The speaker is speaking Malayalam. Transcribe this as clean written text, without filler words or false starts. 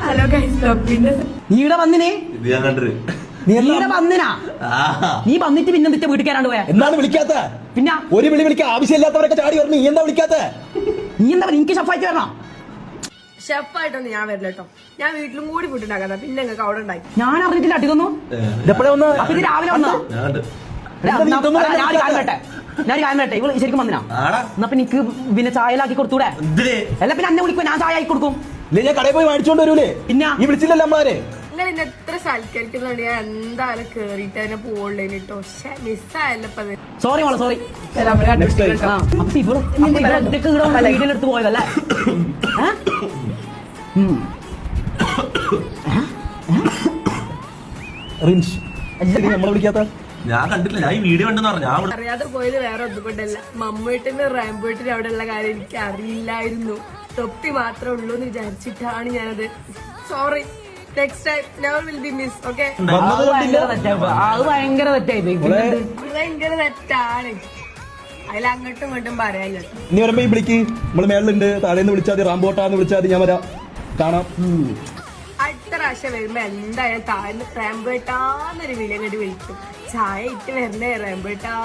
ഹലോ നീടെ വന്നിനെ നീടെ വന്നിനാ നീ വന്നിട്ട് പിന്നെ നിന്റെ വീട്ടുകാരാണ്ട് പോയാ എന്താണ് വിളിക്കാത്ത? പിന്നെ ഒരു വിളി വിളിക്കാൻ ആവശ്യമില്ലാത്തവരൊക്കെ ചാടി പറഞ്ഞു. നീ എന്താ വിളിക്കാത്ത? നീ എന്താ എനിക്ക് ഷെഫായിട്ട് വരണം. ഷെഫായിട്ടൊന്നും ഞാൻ വരില്ല കേട്ടോ. ഞാൻ വീട്ടിലും കൂടി ഫുഡ് ഉണ്ടാക്കാത്ത പിന്നെ നിങ്ങൾക്ക് അവിടെ ഉണ്ടായി. ഞാൻ അറിഞ്ഞിട്ടില്ല അടിക്കുന്നു. അപ്പൊ ഇത് രാവിലെ വന്നോ? ഞാൻ കാര്യം ഇവള് ശരിക്കും വന്നിനാ. എന്നാ പിന്നെ എനിക്ക് പിന്നെ ചായലാക്കി കൊടുത്തൂടെ? അല്ല പിന്നെ എന്നെ വിളിക്കും, ഞാൻ ചായ ആക്കി കൊടുക്കും. ഞാൻ കടയിൽ പോയി മേടിച്ചോണ്ട് വരൂലേ? പിന്നെ ഈ വിളിച്ചില്ലല്ലോ അമ്മമാരെ. നിങ്ങൾ ഇന്ന് എത്ര സൽക്കരിക്കുന്നുണ്ട്. ഞാൻ എന്തായാലും കേറിയിട്ട് തന്നെ പോവുള്ളേന് കേട്ടോ. പക്ഷെ മിസ്സായല്ലപ്പത്. സോറി മോളെ സോറി. അപ്പൊ ഇവള് വീട്ടിലെടുത്ത് പോയതല്ലേ? നമ്മളെ വിളിക്കാത്ത ഞാൻ കണ്ടില്ല. ഞാൻ ഈ വീഡിയോ കണ്ടെന്ന് പറഞ്ഞു. അറിയാതെ പോയത് വേറെ ഒന്നുകൊണ്ടല്ല. മമ്മൂട്ടിന്റെ റാംബോട്ടിന്റെ അവിടെ ഉള്ള കാര്യം എനിക്ക് അറിയില്ലായിരുന്നു. തൊപ്പി മാത്രമേ ഉള്ളൂ എന്ന് വിചാരിച്ചിട്ടാണ് ഞാനത്. Sorry. Next time never will be miss. Okay. അത് ഭയങ്കര തെറ്റായി. ഭയങ്കര തെറ്റാണ്. അതിൽ അങ്ങോട്ടും ഇങ്ങോട്ടും പറയാൻ. നീ വരുമ്പോ ഈ വിളിക്ക്. നമ്മള് മേളിലുണ്ട്. താഴേന്ന് വിളിച്ചാൽ മതി. റാംബോട്ടാന്ന് വിളിച്ചാൽ മതി. ഞാൻ വരാം. കാണാം. അടുത്ത പ്രാവശ്യം വരുമ്പോ എന്തായാലും താഴ്ന്ന് റാംബോട്ടാന്നൊരു വില കണ്ടി വിളിക്കും. ചായ ഇട്ട് വരണേ റാംബോട്ടാ.